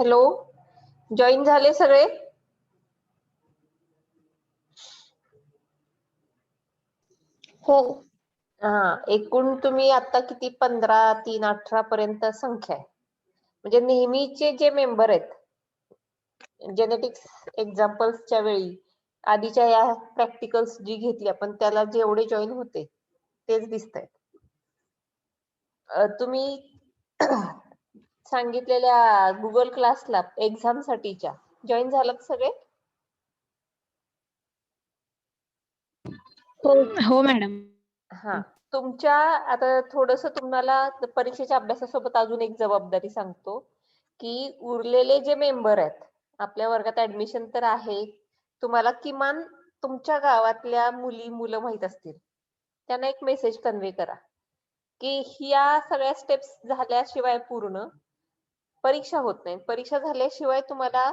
Hello, join झाले सगळे? हो. एकूण तुम्ही आता किती 15, 3, 18 पर्यंत संख्या आहे. म्हणजे नेहमीचे जे मेंबर आहेत जेनेटिक्स एक्झाम्पल्सच्या वेळी आधीच्या या प्रॅक्टिकल्स जी घेतली आपण त्याला जेवढे जॉईन होते तेच दिसत आहेत. तुम्ही सांगितलेल्या गुगल क्लासला एक्झाम साठीच्या जॉईन झालात सगळे? हो मॅडम. तुमच्या आता थोडस तुम्हाला परीक्षेच्या अभ्यासासोबत अजून एक जबाबदारी सांगतो की उरलेले जे मेंबर आहेत आपल्या वर्गात ऍडमिशन तर आहे, तुम्हाला किमान तुमच्या गावातल्या मुलं माहित असतील त्यांना एक मेसेज कन्वे करा की ह्या सगळ्या स्टेप्स झाल्याशिवाय पूर्ण परीक्षा होत नाही. परीक्षा झाल्याशिवाय तुम्हाला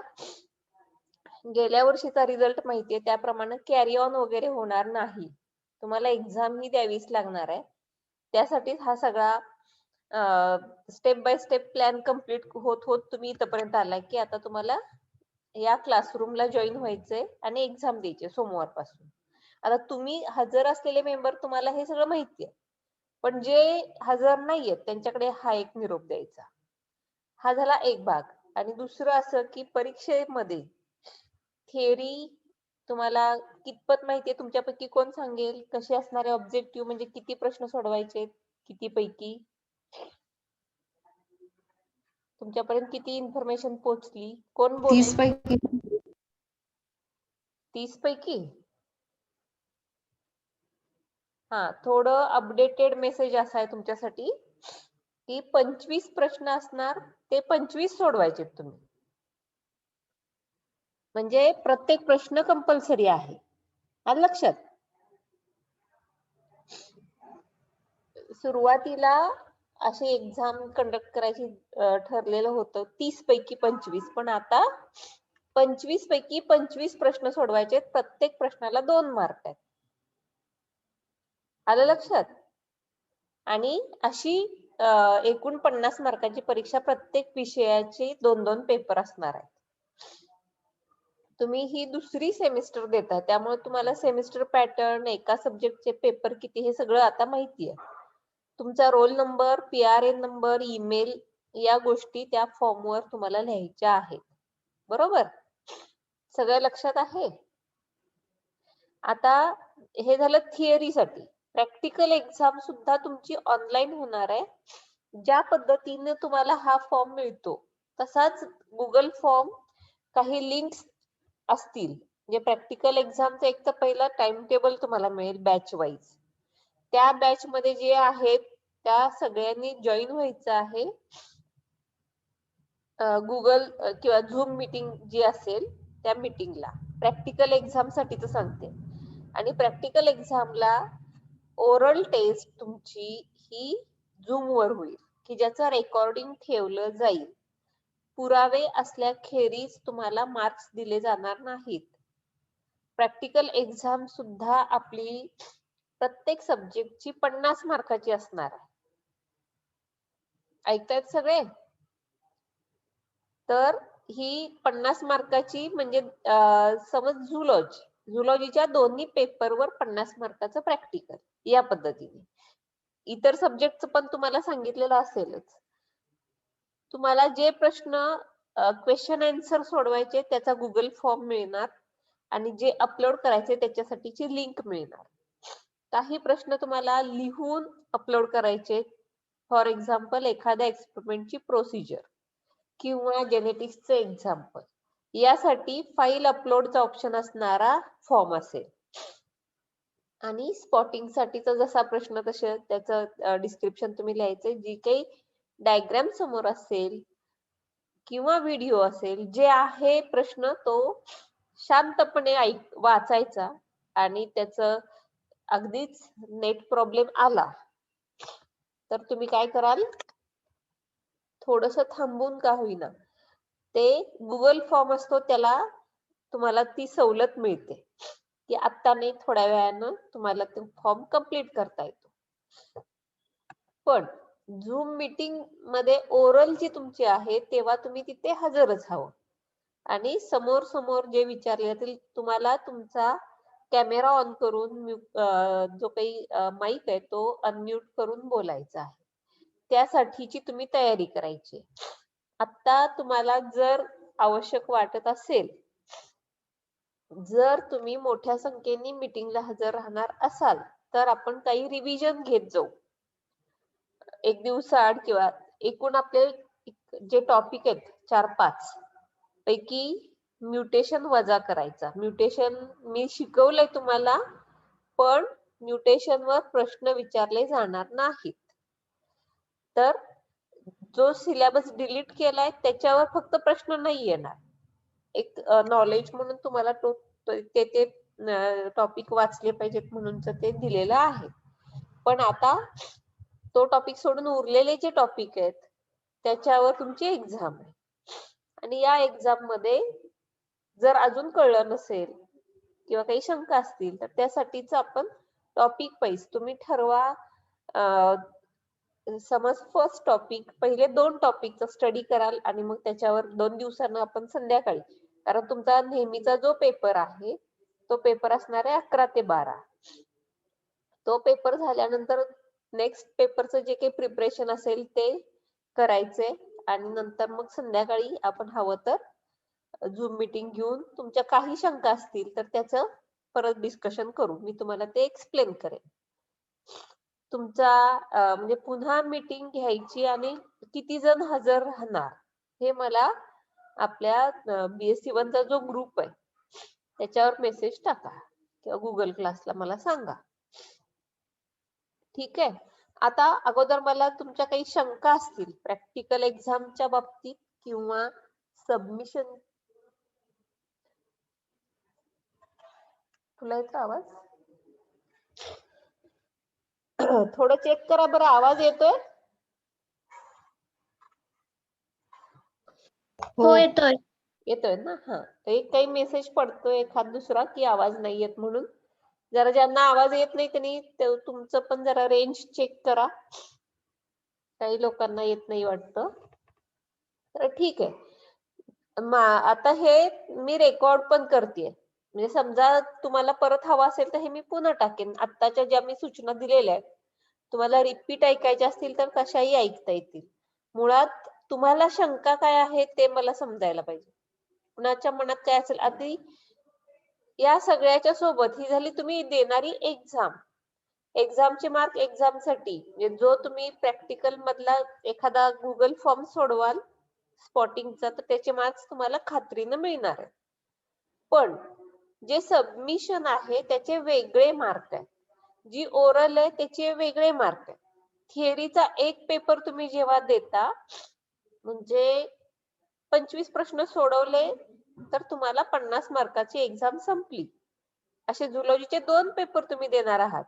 गेल्या वर्षीचा रिझल्ट माहितीये त्याप्रमाणे कॅरी ऑन वगैरे होणार नाही. तुम्हाला एक्झाम ही द्यावीच लागणार आहे. त्यासाठीच हा सगळा step by step plan complete होत होत तुम्ही इथपर्यंत आलाय की आता तुम्हाला या क्लासरूमला जॉईन व्हायचंय आणि एक्झाम द्यायची सोमवारपासून. आता तुम्ही हजर असलेले मेंबर तुम्हाला हे सगळं माहिती आहे, पण जे हजर नाहीयेत त्यांच्याकडे हा एक निरोप द्यायचा. हा झाला एक भाग. आणि दुसरं असं की परीक्षेमध्ये थिअरी तुम्हाला कितपत माहितीये तुमच्यापैकी कोण सांगेल? कसे असणारे ऑब्जेक्टिव्ह म्हणजे किती प्रश्न सोडवायचे, किती पैकी? तुमच्यापर्यंत किती इन्फॉर्मेशन पोहोचली? कोण बोलेल? 30 पैकी. 30 पैकी? थोडं अपडेटेड मेसेज असा आहे तुमच्यासाठी की 25 प्रश्न असणार, ते 25 सोडवायचे तुम्ही. म्हणजे प्रत्येक प्रश्न कंपल्सरी आहे. आलं लक्षात? सुरुवातीला अशी एक्झाम कंडक्ट करायची ठरलेलं होतं 30 पैकी 25, पण आता 25 पैकी 25 प्रश्न सोडवायचे, प्रत्येक प्रश्नाला 2 मार्क आहेत. आलं लक्षात? आणि अशी एकूण 50 मार्काची परीक्षा प्रत्येक विषयाचे 2-2 पेपर असणार आहेत. तुम्ही ही दुसरी सेमिस्टर देता त्यामुळे तुम्हाला सेमिस्टर पॅटर्न, एका सब्जेक्टचे पेपर किती हे सगळं आता माहिती आहे. तुमचा roll number, PRN number, email या गोष्टी त्या फॉर्मवर तुम्हाला लिहायच्या आहेत. बरोबर? सगळं लक्षात आहे? आता हे झालं थिअरीसाठी. प्रॅक्टिकल एक्झाम सुद्धा तुमची ऑनलाईन होणार आहे. ज्या पद्धतीने तुम्हाला हा फॉर्म मिळतो तसाच गुगल फॉर्म काही लिंक्स असतील. म्हणजे प्रॅक्टिकल एक्झामचा एक तर पहिला टाइम टेबल तुम्हाला मिळेल बॅच वाईज. त्या बॅच मध्ये जे आहेत त्या सगळ्यांनी जॉईन व्हायचं आहे. गुगल किंवा झूम मीटिंग जी असेल त्या मीटिंगला प्रॅक्टिकल एक्झाम साठीच सांगते. आणि प्रॅक्टिकल एक्झामला ओरल टेस्ट तुमची ही झूम वर होईल की ज्याचं रेकॉर्डिंग ठेवलं जाईल. पुरावे असल्याखेरीज तुम्हाला मार्क्स दिले जाणार नाहीत. प्रॅक्टिकल एक्झाम सुद्धा आपली प्रत्येक सब्जेक्टची 50 मार्काची असणार आहे. ऐकतायत सगळे? तर ही 50 मार्काची म्हणजे समज झुलॉजीच्या दोन्ही पेपरवर 50 मार्काचं प्रॅक्टिकल या पद्धतीने. इतर सब्जेक्टचं पण तुम्हाला सांगितलेलं असेलच. तुम्हाला जे प्रश्न क्वेश्चन आन्सर सोडवायचे त्याचा गुगल फॉर्म मिळणार आणि जे अपलोड करायचे त्याच्यासाठीची लिंक मिळणार. काही प्रश्न तुम्हाला लिहून अपलोड करायचे, फॉर एक्झाम्पल एखाद्या एक्सपेरिमेंटची प्रोसिजर किंवा जेनेटिक्सचं एक्झाम्पल, यासाठी फाईल अपलोडचा ऑप्शन असणारा फॉर्म असेल. आणि स्पॉटिंग साठीचा जसा प्रश्न तसे त्याचं डिस्क्रिप्शन तुम्ही लिहायचंय. जी काही डायग्राम समोर असेल किंवा व्हिडिओ असेल, जे आहे प्रश्न तो शांतपणे वाचायचा आणि त्याचं अगदीच नेट प्रॉब्लेम आला तर तुम्ही काय कराल, थोडस थांबून का होईना ते गुगल फॉर्म असतो त्याला तुम्हाला ती सवलत मिळते की आता नाही थोड्या वेळानं तुम्हाला तो फॉर्म कंप्लीट करता येतो. पण झूम मीटिंग मध्ये ओरल जी तुमची आहे तेव्हा तुम्ही तिथे हजरच हवं आणि समोर समोर जे विचारले जातील तुम्हाला तुमचा कॅमेरा ऑन करून जो काही माईक आहे तो अनम्यूट करून बोलायचा आहे. त्यासाठीची तुम्ही तयारी करायची. आता तुम्हाला जर आवश्यक वाटत असेल, जर तुम्ही मोठ्या संख्येने मीटिंगला हजर राहणार असाल तर आपण काही रिव्हिजन घेत जाऊ. एक दिवसाआड किंवा एकूण आपले जे टॉपिक आहेत 4-5 पैकी म्युटेशन वजा करायचा. म्युटेशन मी शिकवलंय तुम्हाला, पण म्युटेशन वर प्रश्न विचारले जाणार नाहीत. तर जो सिलेबस डिलीट केलाय त्याच्यावर फक्त प्रश्न नाही येणार. एक नॉलेज म्हणून तुम्हाला ते टॉपिक वाचले पाहिजेत म्हणूनच ते दिलेलं आहे. पण आता तो टॉपिक सोडून उरलेले जे टॉपिक आहेत त्याच्यावर तुमची एक्झाम आहे आणि या एक्झाम मध्ये जर अजून कळलं नसेल किंवा काही शंका असतील तर त्यासाठीच आपण टॉपिक वाईज तुम्ही ठरवा. समज फर्स्ट टॉपिक पहिले 2 टॉपिकचा स्टडी कराल आणि मग त्याच्यावर 2 दिवसांना आपण संध्याकाळी, कारण तुमचा नेहमीचा जो पेपर आहे तो पेपर असणार आहे 11 ते 12. तो पेपर झाल्यानंतर नेक्स्ट पेपरचं जे काही प्रिपरेशन असेल ते करायचे आणि नंतर मग संध्याकाळी आपण हवं तर झूम मीटिंग घेऊन तुमच्या काही शंका असतील तर त्याचं परत डिस्कशन करू. मी तुम्हाला ते एक्सप्लेन करेन. तुमचा म्हणजे पुन्हा मीटिंग घ्यायची आणि किती जण हजर राहणार हे मला आपल्या BSc1 चा जो ग्रुप आहे त्याच्यावर मेसेज टाका किंवा गुगल क्लासला मला सांगा. ठीक आहे. आता अगोदर मला तुमच्या काही शंका असतील प्रॅक्टिकल एक्झामच्या बाबतीत किंवा सबमिशन. तुला येतो आवाज? थोडं चेक करा बरं, आवाज येतोय? हो येतोय. येतोय ना? हा. तर एक काही मेसेज पडतोय एखाद दुसरा की आवाज नाही येत म्हणून. जरा ज्यांना आवाज येत नाही त्यांनी तुमचं पण जरा रेंज चेक करा. काही लोकांना येत नाही वाटतं. तर ठीक आहे. आता हे मी रेकॉर्ड पण करतेय. म्हणजे समजा तुम्हाला परत हवा असेल तर हे मी पुन्हा टाकेन. आत्ताच्या ज्या मी सूचना दिलेल्या आहेत तुम्हाला रिपीट ऐकायच्या असतील तर कशाही ऐकता येतील. मुळात तुम्हाला शंका काय आहे ते मला समजायला पाहिजे. कुणाच्या मनात काय असेल. आधी या सगळ्याच्या सोबत ही झाली तुम्ही देणारी एक्झाम. एक्झामचे मार्क एक्झामसाठी म्हणजे जो तुम्ही प्रॅक्टिकल मधला एखादा गुगल फॉर्म सोडवाल स्पॉटिंगचा तर त्याचे मार्क्स तुम्हाला खात्रीनं मिळणार आहे. पण जे सबमिशन आहे त्याचे वेगळे मार्क आहे. जी ओरल आहे त्याचे वेगळे मार्क आहे. थिअरीचा एक पेपर तुम्ही जेव्हा देता म्हणजे 25 प्रश्न सोडवले तर तुम्हाला 50 मार्काची एक्झाम संपली. असे झुलॉजीचे 2 पेपर तुम्ही देणार आहात.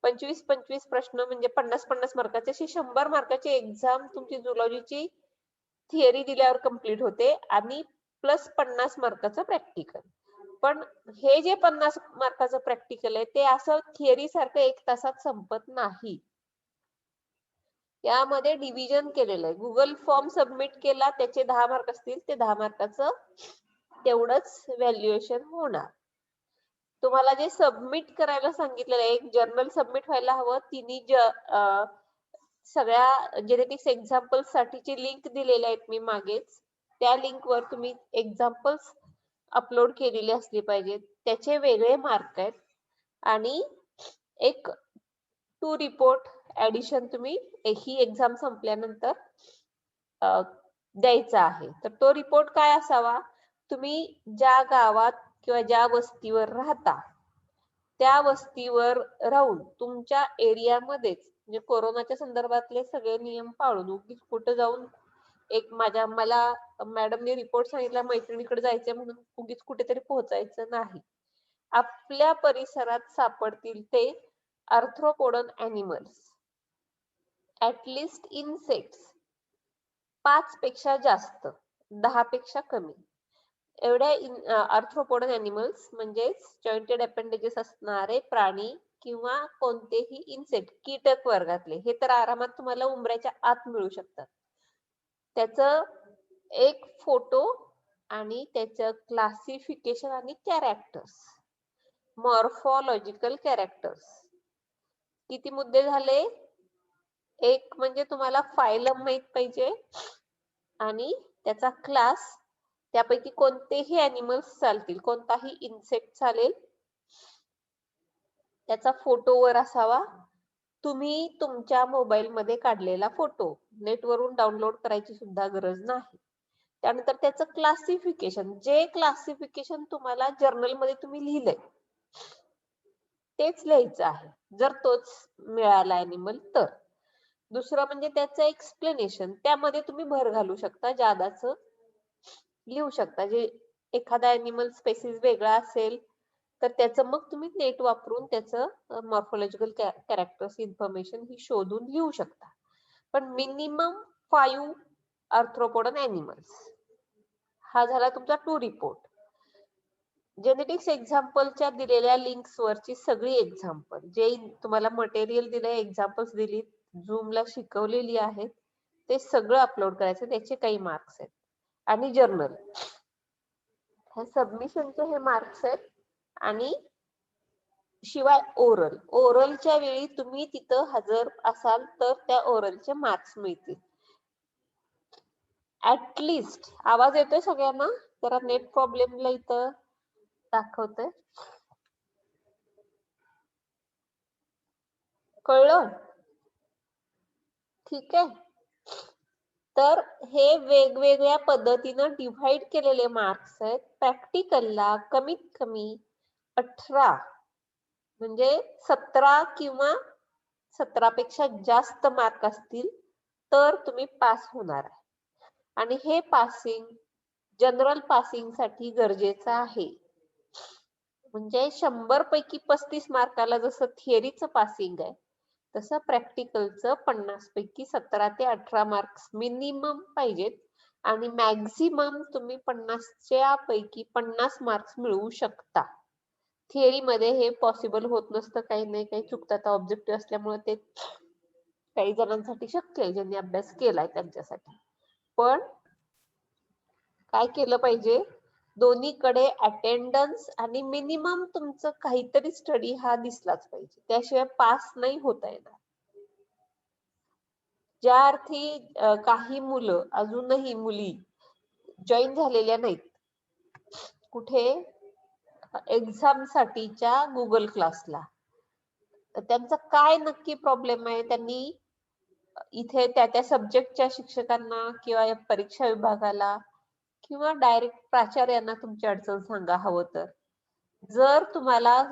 25-25 प्रश्न म्हणजे 50-50 मार्काची अशी 100 मार्काची एक्झाम तुमची झुलॉजीची थिअरी दिल्यावर कंप्लीट होते आणि प्लस 50 मार्काचं प्रॅक्टिकल. पण हे जे 50 मार्काचं प्रॅक्टिकल आहे ते असं थिअरी सारखं 1 तासात संपत नाही. यामध्ये डिव्हिजन केलेलं आहे. गुगल फॉर्म सबमिट केला त्याचे 10 मार्क असतील ते 10 मार्काचं तेवढंच व्हॅल्युएशन होणार. तुम्हाला जे सबमिट करायला सांगितलेलं आहे एक जर्नल सबमिट व्हायला हवं. तिन्ही सगळ्या जेनेटिक्स एक्झाम्पल्स साठीचे लिंक दिलेले आहेत मी मागेच. त्या लिंक वर तुम्ही एक्झाम्पल्स अपलोड केलेले असले पाहिजेत. त्याचे वेगळे मार्क आहेत आणि एक 2 रिपोर्ट ऍडिशन तुम्ही ही एक्झाम संपल्यानंतर द्यायचा आहे. तर तो रिपोर्ट काय असावा? तुम्ही ज्या गावात किंवा ज्या वस्तीवर राहता त्या वस्तीवर राहून तुमच्या एरियामध्येच म्हणजे कोरोनाच्या संदर्भातले सगळे नियम पाळून उगीच कुठं जाऊन मला मॅडमने रिपोर्ट सांगितला मैत्रिणीकडे जायचंय म्हणून उगीच कुठेतरी पोहोचायचं नाही. आपल्या परिसरात सापडतील ते आर्थ्रोपोडन ॲनिमल्स ऍटलिस्ट इन्सेक्ट्स 5 पेक्षा जास्त 10 पेक्षा कमी एवढ्या आर्थ्रोपोडन ॲनिमल्स म्हणजेच जॉइंटेड अपेंडेजेस असणारे प्राणी किंवा कोणतेही इन्सेक्ट कीटक वर्गातले हे तर आरामात तुम्हाला उंबऱ्याच्या आत मिळू शकतात. त्याचं एक फोटो आणि त्याचं क्लासिफिकेशन आणि कॅरेक्टर्स, मॉर्फॉलॉजिकल कॅरेक्टर्स. किती मुद्दे झाले? एक म्हणजे तुम्हाला फायलम माहित पाहिजे आणि त्याचा क्लास, त्यापैकी कोणतेही ॲनिमल्स चालतील, कोणताही इन्सेक्ट चालेल, त्याचा फोटो वर असावा. तुम्ही तुमच्या मोबाईल मध्ये काढलेला फोटो नेटवरून डाउनलोड करायची सुद्धा गरज नाही. त्यानंतर त्याचं क्लासिफिकेशन, जे क्लासिफिकेशन तुम्हाला जर्नल मध्ये तुम्ही लिहिलंय तेच लिहायचं आहे, जर तोच मिळाला ॲनिमल तर. दुसरं म्हणजे त्याचं एक्सप्लेनेशन, त्यामध्ये तुम्ही भर घालू शकता, जादाचं लिहू शकता. जे एखादा ॲनिमल स्पेसिस वेगळा असेल तर त्याचं मग तुम्ही नेट वापरून त्याचं मॉर्फोलॉजिकल कॅरेक्टर्स इन्फॉर्मेशन ही शोधून लिहू शकता. पण मिनिमम 5 आर्थ्रोपोडन ॲनिमल्स. हा झाला तुमचा टू रिपोर्ट. जेनेटिक्स एक्झाम्पलच्या दिलेल्या लिंक्स वरची सगळी एक्झाम्पल, जे तुम्हाला मटेरियल दिलंय, एक्झाम्पल्स दिली, झूमला शिकवलेली आहेत, ते सगळं अपलोड करायचं. त्याचे काही मार्क्स आहेत. आणि जर्नल, ह्या सबमिशनचे हे मार्क्स आहेत. आणि शिवाय ओरलच्या वेळी तुम्ही तिथं हजर असाल तर त्या ओरलचे मार्क्स मिळतील. ऍटलिस्ट, आवाज येतोय सगळ्यांना? जरा नेट प्रॉब्लेमला इथं दाखवतंय. कळलं? ठीक आहे. तर हे वेगवेगळ्या पद्धतीनं डिव्हाइड केलेले मार्क्स आहेत. प्रॅक्टिकलला कमीत कमी 18 म्हणजे 17 किंवा 17 पेक्षा जास्त मार्क असतील तर तुम्ही पास होणार आहे. आणि हे पासिंग जनरल पासिंग साठी गरजेचं आहे. म्हणजे 100 पैकी 35 मार्काला जसं थिअरीचं पासिंग आहे, तसं प्रॅक्टिकलचं 50 पैकी 17 ते 18 मार्क्स मिनिमम पाहिजेत. आणि मॅक्झिमम तुम्ही 50च्या पैकी 50 मार्क्स मिळवू शकता. थिअरी मध्ये हे पॉसिबल होत नसतं, काही नाही काही चुकतात ऑब्जेक्टिव्ह असल्यामुळे. ते काही जणांसाठी शक्य आहे, ज्यांनी अभ्यास केलाय त्यांच्यासाठी. पण काय केलं पाहिजे, दोन्हीकडे अटेंडन्स आणि मिनिमम तुमचं काहीतरी स्टडी हा दिसलाच पाहिजे, त्याशिवाय पास नाही होता येणार. ज्या अर्थी काही मुलं अजूनही मुली जॉईन झालेल्या नाहीत कुठे, एक्झाम साठीच्या गुगल क्लासला, त्यांचा काय नक्की प्रॉब्लेम आहे, त्यांनी इथे त्या सब्जेक्टच्या शिक्षकांना किंवा परीक्षा विभागाला किंवा डायरेक्ट प्राचार्यांना तुमची अडचण सांगा हवं तर. जर तुम्हाला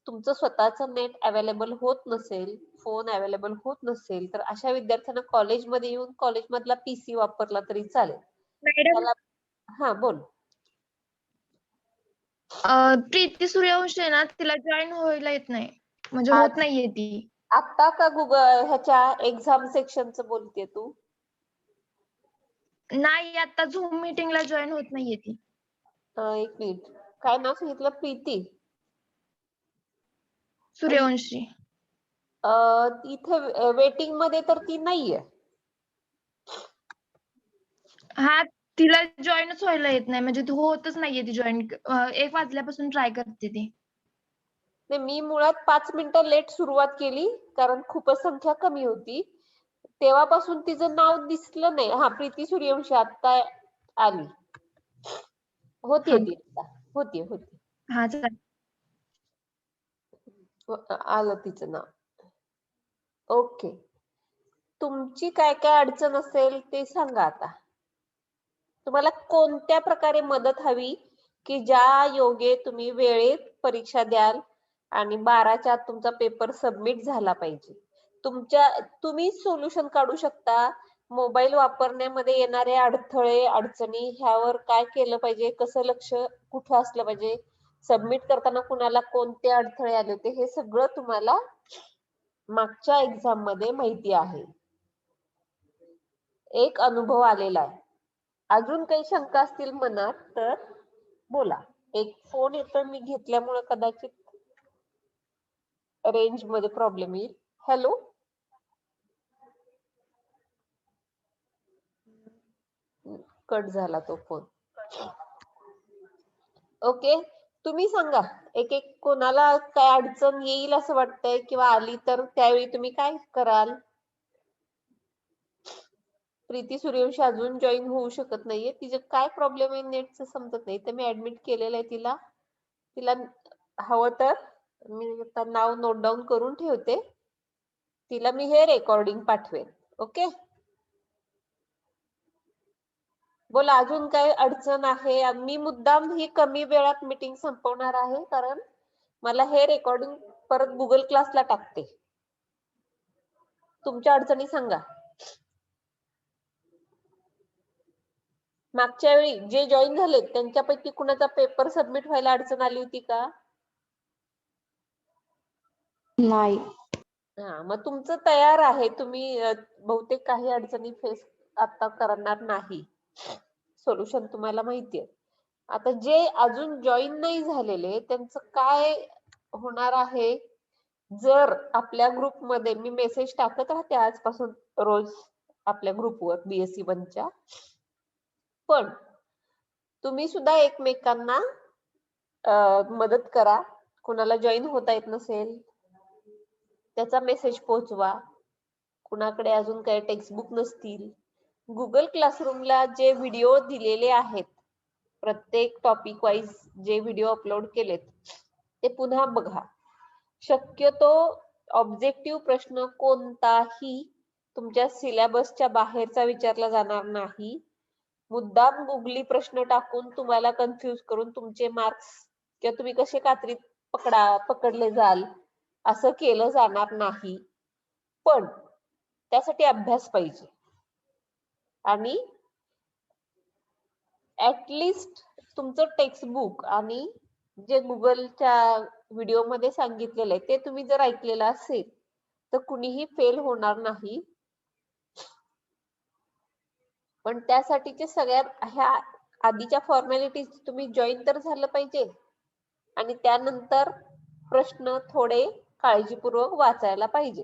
तुमचं स्वतःचं नेट अवेलेबल होत नसेल, फोन अवेलेबल होत नसेल, तर अशा विद्यार्थ्यांना कॉलेजमध्ये येऊन कॉलेजमधला पीसी वापरला तरी चालेल. मॅडम, हा बोल. प्रीती सूर्यवंशी आहे ना, तिला जॉईन व्हायला येत नाही, म्हणजे होत नाहीये ती. आता का गुगल ह्याच्या एक्झाम सेक्शनचं बोलते तू? नाही, आता झूम मीटिंगला जॉईन होत नाहीये ती. एक मिनिट, काय नाव सांगितलं? प्रीती सूर्यवंशी. इथे वेटिंग मध्ये तर ती नाहीये. हा, तिला जॉईनच व्हायला येत नाही, म्हणजे होतच नाहीये ती जॉईन. 1 वाजल्यापासून ट्राय करते ती. नाही, मी मुळात 5 मिनिटं लेट सुरुवात केली कारण खूपच संख्या कमी होती. तेव्हापासून तिचं नाव दिसलं नाही. हा, प्रीती सूर्यवंशी आता आली. होतीये ती आता. होती. हा, चालेल. आलं तिचं नाव. ओके. तुमची काय काय अडचण असेल ते सांगा आता. तुम्हाला कोणत्या प्रकारे मदत हवी की ज्या योगे तुम्ही वेळेत परीक्षा द्याल आणि 12च्या आत तुमचा पेपर सबमिट झाला पाहिजे. तुम्ही सोल्युशन काढू शकता. मोबाईल वापरण्यामध्ये येणारे अडथळे, अडचणी ह्यावर काय केलं पाहिजे, कसं लक्ष कुठं असलं पाहिजे, सबमिट करताना कुणाला कोणते अडथळे आले होते, हे सगळं तुम्हाला मागच्या एक्झाम मध्ये माहिती आहे. एक अनुभव आलेला आहे. अजून काही शंका असतील मनात तर बोला. एक फोन येतो, मी घेतल्यामुळे कदाचित रेंज मध्ये प्रॉब्लेम येईल. हॅलो, कट झाला तो फोन. ओके, तुम्ही सांगा एक एक कोणाला काय अडचण येईल असं वाटतंय किंवा आली तर त्यावेळी तुम्ही काय कराल? प्रीती सूर्यवंशी अजून जॉईन होऊ शकत नाहीये. तिचं काय प्रॉब्लेम आहे नेटचं समजत नाही. तर मी ऍडमिट केलेलं आहे तिला. तिला हवं तर मी आता नाव नोट डाऊन करून ठेवते. तिला मी हे रेकॉर्डिंग पाठवेन. ओके, बोला अजून काय अडचण आहे? मी मुद्दाम ही कमी वेळात मीटिंग संपवणार आहे कारण मला हे रेकॉर्डिंग परत गुगल क्लासला टाकते. तुमच्या अडचणी सांगा. मागच्या वेळी जे जॉईन झाले त्यांच्यापैकी कुणाचा पेपर सबमिट व्हायला अडचण आली होती का? नाही. हा, मग तुमचं तयार आहे. तुम्ही बहुतेक काही अडचणी फेस आता करणार नाही. सोल्युशन तुम्हाला माहिती आहे. आता जे अजून जॉईन नाही झालेले त्यांचं काय होणार आहे? जर आपल्या ग्रुपमध्ये मी मेसेज टाकत राहते आजपासून रोज आपल्या ग्रुपवर BSc 1च्या, पण तुम्ही सुद्धा एकमेकांना मदत करा. कुणाला जॉईन होता येत नसेल त्याचा मेसेज पोहोचवा. कुणाकडे अजून काही टेक्स्टबुक नसतील, गुगल क्लासरूमला जे व्हिडिओ दिलेले आहेत प्रत्येक टॉपिक वाईज जे व्हिडिओ अपलोड केलेत ते पुन्हा बघा. शक्यतो ऑब्जेक्टिव्ह प्रश्न कोणताही तुमच्या सिलेबसच्या बाहेरचा विचारला जाणार नाही. मुद्दाम गुगली प्रश्न टाकून तुम्हाला कन्फ्युज करून तुमचे मार्क्स किंवा तुम्ही कसे कात्रीत पकडले जाल असं केलं जाणार नाही. पण त्यासाठी अभ्यास पाहिजे आणि ऍटलिस्ट तुमचं टेक्स्टबुक आणि जे गुगलच्या व्हिडिओ मध्ये सांगितलेलं आहे ते तुम्ही जर ऐकलेलं असेल तर कुणीही फेल होणार नाही. पण त्यासाठीचे सगळ्यात ह्या आधीच्या फॉर्मॅलिटीज तुम्ही जॉईन तर झालं पाहिजे आणि त्यानंतर प्रश्न थोडे काळजीपूर्वक वाचायला पाहिजे.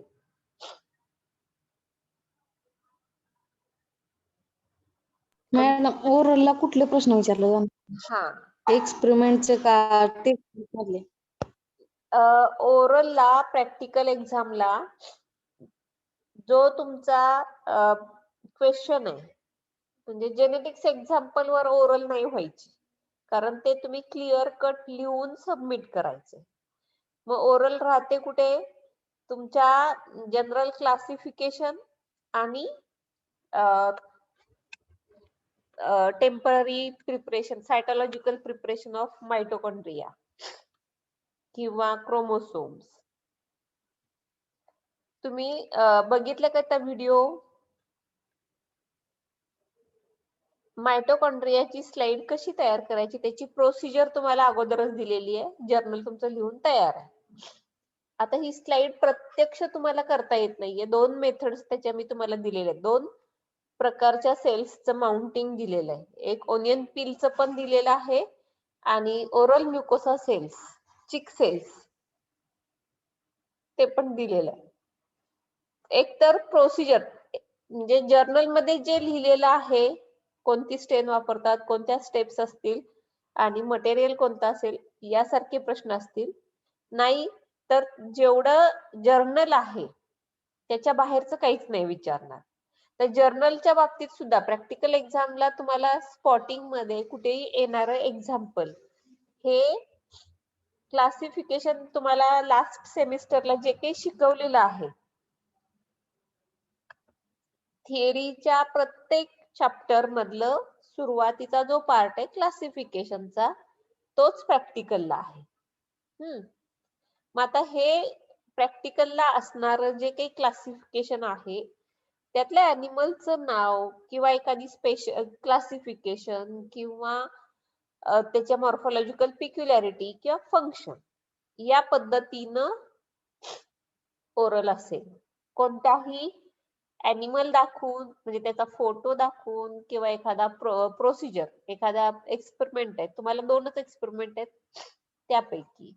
मॅडम ओरलला कुठले प्रश्न विचारले जाणार? हा, एक्सपेरिमेंटचे का टेक्स्ट मधले? ओरलला प्रॅक्टिकल एक्झामला जो तुमचा क्वेश्चन आहे म्हणजे जेनेटिक्स एक्झाम्पल वर ओरल नाही व्हायची कारण ते तुम्ही क्लिअर कट लिहून सबमिट करायचे. मग ओरल राहते कुठे? तुमच्या जनरल क्लासिफिकेशन आणि temporary preparation, cytological preparation of mitochondria किंवा क्रोमोसोम्स. तुम्ही बघितलं का त्या व्हिडिओ? मायटोकॉन्ड्रियाची स्लाइड कशी तयार करायची त्याची प्रोसिजर तुम्हाला अगोदरच दिलेली आहे. जर्नल तुमचं लिहून तयार आहे. आता ही स्लाइड प्रत्यक्ष तुम्हाला करता येत नाहीये. दोन मेथड्स त्याच्या मी तुम्हाला दिलेले आहेत. दोन प्रकारच्या सेल्सचं माउंटिंग दिलेलं आहे. एक ओनियन पीलचं पण दिलेलं आहे आणि ओरल म्युकोसा सेल्स, चिक सेल्स ते पण दिलेलं आहे. एक तर प्रोसिजर म्हणजे जर्नल मध्ये जे लिहिलेलं आहे कोणती स्टेन वापरतात, कोणत्या स्टेप्स असतील आणि मटेरियल कोणतं असेल यासारखे प्रश्न असतील. नाही तर जेवढं जर्नल आहे त्याच्या बाहेरचं काहीच नाही विचारणार. तर जर्नलच्या बाबतीत सुद्धा प्रॅक्टिकल एक्झामला तुम्हाला स्पॉटिंग मध्ये कुठेही येणारं एक्झाम्पल हे क्लासिफिकेशन तुम्हाला लास्ट सेमिस्टरला जे काही शिकवलेलं आहे थिअरीच्या प्रत्येक चॅप्टर मधलं सुरुवातीचा जो पार्ट आहे क्लासिफिकेशनचा तोच प्रॅक्टिकलला आहे. मग आता हे प्रॅक्टिकलला असणारं जे काही क्लासिफिकेशन आहे त्यातल्या अॅनिमलचं नाव किंवा एखादी स्पेशल क्लासिफिकेशन किंवा त्याच्या मॉर्फोलॉजिकल पिक्युलॅरिटी किंवा फंक्शन या पद्धतीनं ओरल असेल. कोणताही ॲनिमल दाखवून म्हणजे त्याचा फोटो दाखवून किंवा एखादा प्रोसिजर, एखादा एक्सपेरिमेंट आहे, तुम्हाला दोनच एक्सपेरिमेंट आहेत त्यापैकी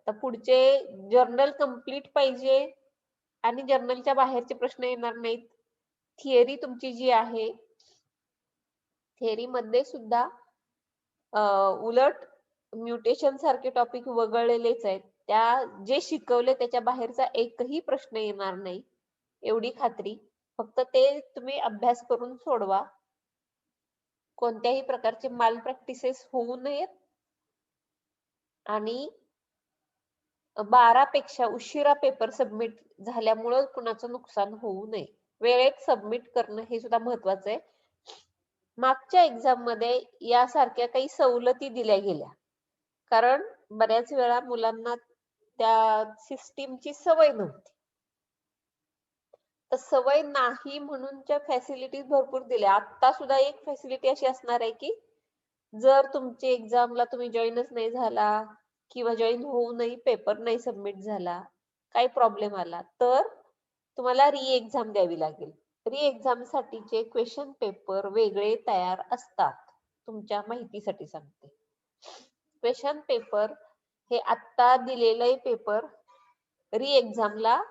आता पुढचे जर्नल कंप्लीट पाहिजे आणि जर्नलच्या बाहेरचे प्रश्न येणार नाहीत. थिअरी तुमची जी आहे थिअरी मध्ये सुद्धा उलट म्युटेशन सारखे टॉपिक वगळलेलेच आहेत. त्या जे शिकवले त्याच्या बाहेरचा एकही प्रश्न येणार नाही एवढी खात्री. फक्त ते तुम्ही अभ्यास करून सोडवा. कोणत्याही प्रकारचे माल प्रॅक्टिसेस होऊ नयेत आणि 12 पेक्षा उशिरा पेपर सबमिट झाल्यामुळं कुणाचं नुकसान होऊ नये. वेळेत सबमिट करणं हे सुद्धा महत्वाचं आहे. मागच्या एक्झाम मध्ये यासारख्या काही सवलती दिल्या गेल्या कारण बऱ्याच वेळा मुलांना त्या सिस्टीमची सवय नव्हती. तर सवय नाही म्हणूनच्या फॅसिलिटीज भरपूर दिल्या. आता सुद्धा एक फॅसिलिटी अशी असणार आहे की जर तुमची एक्झामला तुम्ही जॉईनच नाही झाला किंवा जॉईन होऊनही पेपर नाही सबमिट झाला, काही प्रॉब्लेम आला तर तुम्हाला री एक्झाम द्यावी लागेल. री एक्झाम साठीचे क्वेश्चन पेपर वेगळे तयार असतात. तुमच्या माहितीसाठी सांगते. क्वेश्चन पेपर हे आता दिलेले पेपर री एक्झामला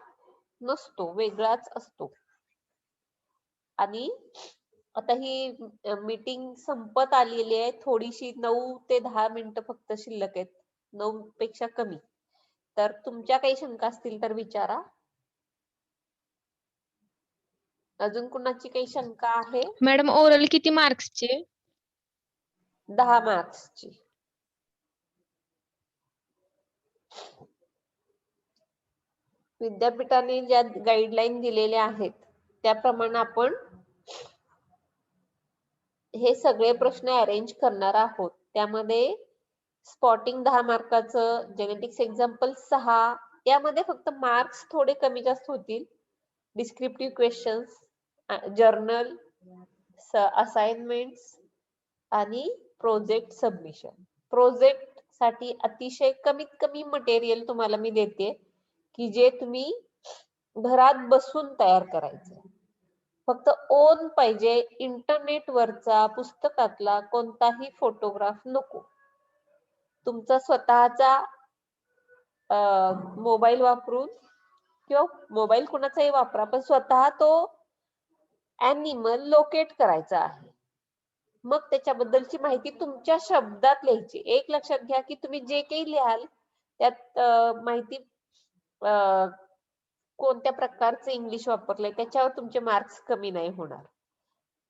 नसतो, वेगळाच असतो. आणि आता ही मीटिंग संपत आलेली आहे. थोडीशी 9 ते 10 मिनिटं फक्त शिल्लक आहेत, 9 पेक्षा कमी. तर तुमच्या काही शंका असतील तर विचारा. अजून कुणाची काही शंका आहे? मॅडम ओरल किती मार्क्सचे? 10 मार्क्सची. विद्यापीठाने ज्या गाईडलाईन दिलेल्या आहेत त्याप्रमाणे आपण हे सगळे प्रश्न अरेंज करणार आहोत. त्यामध्ये स्पॉटिंग 10 मार्काचं, जेनेटिक्स एक्झाम्पल 6, यामध्ये फक्त मार्क्स थोडे कमी जास्त होतील. डिस्क्रिप्टिव्ह क्वेश्चन्स, जर्नल, असाइनमेंट्स आणि प्रोजेक्ट सबमिशन. प्रोजेक्ट साठी अतिशय कमीत कमी मटेरियल तुम्हाला मी देते की जे तुम्ही घरात बसून तयार करायचं. फक्त ओन पाहिजे. इंटरनेट वरचा पुस्तकातला कोणताही फोटोग्राफ नको. तुमचा स्वतःचा मोबाईल वापरून किंवा मोबाईल कुणाचाही वापरा पण स्वतः तो ॲनिमल लोकेट करायचा आहे. मग त्याच्याबद्दलची माहिती तुमच्या शब्दात लिहायची. एक लक्षात घ्या की तुम्ही जे काही लिहाल त्यात माहिती कोणत्या प्रकारचे इंग्लिश वापरलंय त्याच्यावर तुमचे मार्क्स कमी नाही होणार.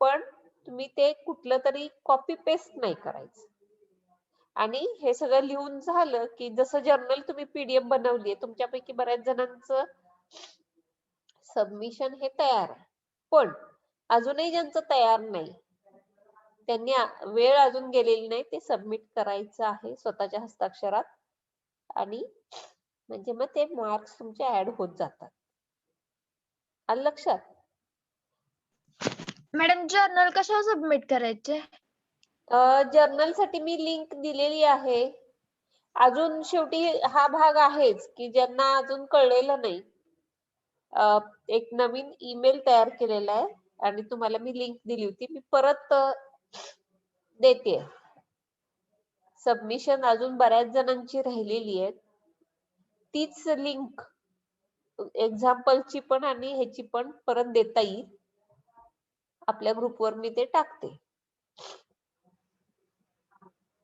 पण तुम्ही ते कुठलं तरी कॉपी पेस्ट नाही करायचं. आणि हे सगळं लिहून झालं की जसं जर्नल तुम्ही पीडीएफ बनवली, तुमच्यापैकी बऱ्याच जणांचं सबमिशन हे तयार आहे. पण अजूनही ज्यांचं तयार नाही त्यांनी वेळ अजून गेलेली नाही, ते सबमिट करायचं आहे स्वतःच्या हस्ताक्षरात. आणि म्हणजे मग ते मार्क्स तुमचे ऍड होत जातात. आलं लक्षात? मॅडम जर्नल कशावर सबमिट करायचे? जर्नल साठी मी लिंक दिलेली आहे. अजून शेवटी हा भाग आहेच की ज्यांना अजून कळलेलं नाही, एक नवीन ईमेल तयार केलेला आहे आणि तुम्हाला मी लिंक दिली होती, मी परत देते. सबमिशन अजून बऱ्याच जणांची राहिलेली आहे. तीच लिंक एक्झाम्पलची पण आणि ह्याची पण परत देता येईल. आपल्या ग्रुपवर मी ते टाकते.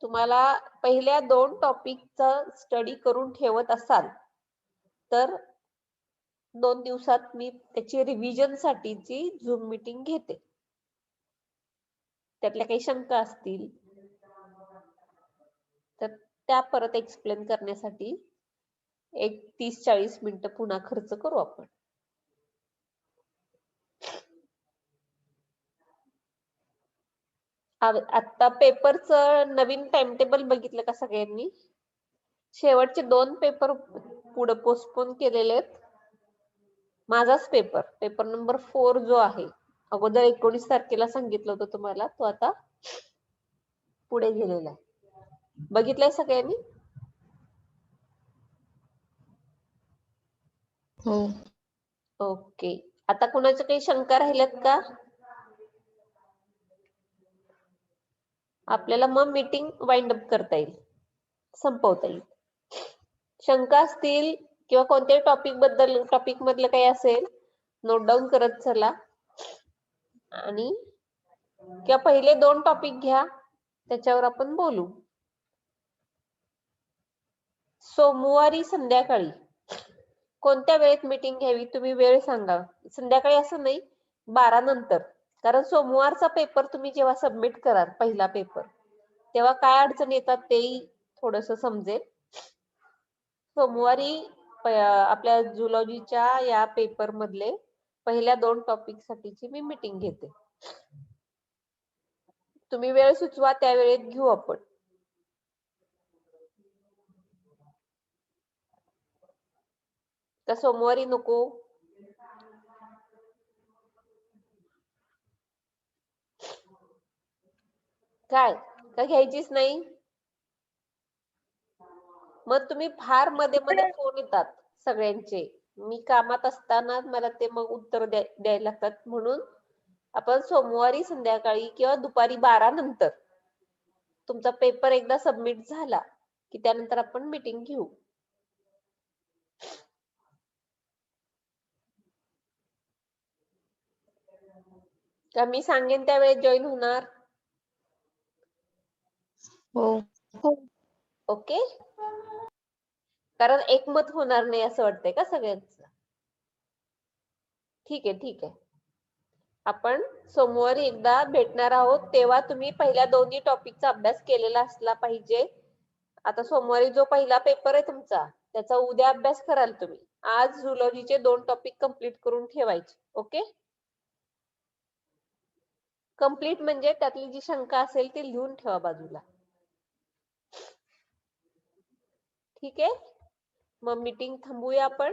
तुम्हाला पहिल्या 2 टॉपिकचा स्टडी करून ठेवत असाल तर 2 दिवसात मी त्याची रिव्हिजन साठीची झूम मीटिंग घेते. त्यातल्या काही शंका असतील तर त्या परत एक्सप्लेन करण्यासाठी एक 30-40 मिनिटं पुन्हा खर्च करू आपण. आता पेपरचं नवीन टाइम टेबल बघितलं का सगळ्यांनी? शेवटचे 2 पेपर पुढे पोस्टपोन केलेले आहेत. माझाच पेपर नंबर 4 जो आहे, अगोदर 19 तारखेला सांगितलं होतं तुम्हाला, तो आता पुढे गेलेला आहे. बघितलंय सगळ्यांनी? हो. ओके. आता कुणाच्या काही शंका राहिल्यात का? आपल्याला मग मीटिंग वाइंड अप करता येईल, संपवता येईल. शंका असतील किंवा कोणत्याही टॉपिक मधलं काही असेल नोट डाऊन करत चला. आणि किंवा पहिले 2 टॉपिक घ्या, त्याच्यावर आपण बोलू. सोमवारी संध्याकाळी कोणत्या वेळेत मीटिंग घ्यावी तुम्ही वेळ सांगा. संध्याकाळी असं नाही, 12 नंतर. कारण सोमवारचा पेपर तुम्ही जेव्हा सबमिट कराल पहिला पेपर, तेव्हा काय अडचण येतात तेही थोडस समजेल. सोमवारी आपल्या झुलॉजीच्या या पेपर मधले पहिल्या 2 टॉपिक साठीची मी मीटिंग घेते. तुम्ही वेळ सुचवा, त्या वेळेत घेऊ आपण. का सोमवारी नको? काय का घ्यायचीच नाही? मग तुम्ही फार मध्ये मध्ये फोन येतात सगळ्यांचे. मी कामात असताना मला ते मग उत्तर द्यायला लागतात. म्हणून आपण सोमवारी संध्याकाळी किंवा दुपारी 12 नंतर तुमचा पेपर एकदा सबमिट झाला की त्यानंतर आपण मीटिंग घेऊ. का मी सांगेन त्यावेळेस जॉईन होणार? हो. ओके. कारण एकमत होणार नाही असं वाटतंय का सगळ्यांचं? ठीक आहे, ठीक आहे. आपण सोमवारी एकदा भेटणार आहोत, तेव्हा तुम्ही पहिल्या 2 टॉपिकचा अभ्यास केलेला असला पाहिजे. आता सोमवारी जो पहिला पेपर आहे तुमचा, त्याचा उद्या अभ्यास कराल तुम्ही. आज झुलॉजीचे 2 टॉपिक कंप्लीट करून ठेवायचे. ओके. कंप्लीट म्हणजे त्यातली जी शंका असेल ती लिहून ठेवा बाजूला. ठीक आहे. मग मीटिंग थांबूया आपण.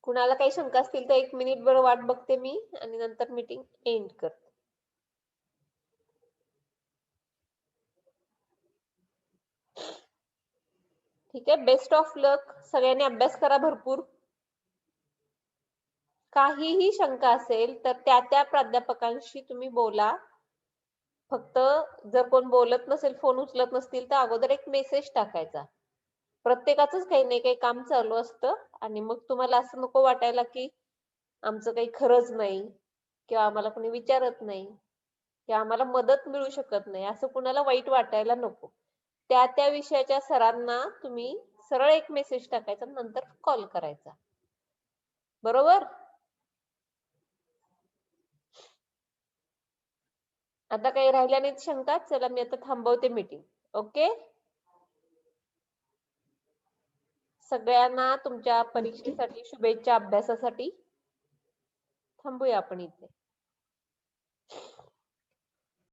कुणाला काही शंका असतील तर 1 मिनिट बरं वाट बघते मी आणि नंतर मीटिंग एंड करते. ठीक आहे. बेस्ट ऑफ लक. सगळ्यांनी अभ्यास करा भरपूर. काहीही शंका असेल तर त्या प्राध्यापकांशी तुम्ही बोला. फक्त जर कोण बोलत नसेल, फोन उचलत नसतील तर अगोदर एक मेसेज टाकायचा. प्रत्येकाचंच काही नाही काही काम चालू असतं आणि मग तुम्हाला असं नको वाटायला की आमचं काही खरंच नाही किंवा आम्हाला कोणी विचारत नाही किंवा आम्हाला मदत मिळू शकत नाही, असं कुणाला वाईट वाटायला नको. त्या विषयाच्या सरांना तुम्ही सरळ एक मेसेज टाकायचा, नंतर कॉल करायचा. बरोबर? आता काही राहिल्या नाहीत शंका. चला मी आता थांबवते मीटिंग. ओके. सगळ्यांना तुमच्या परीक्षेसाठी शुभेच्छा, अभ्यासासाठी. थांबूया आपण इथे.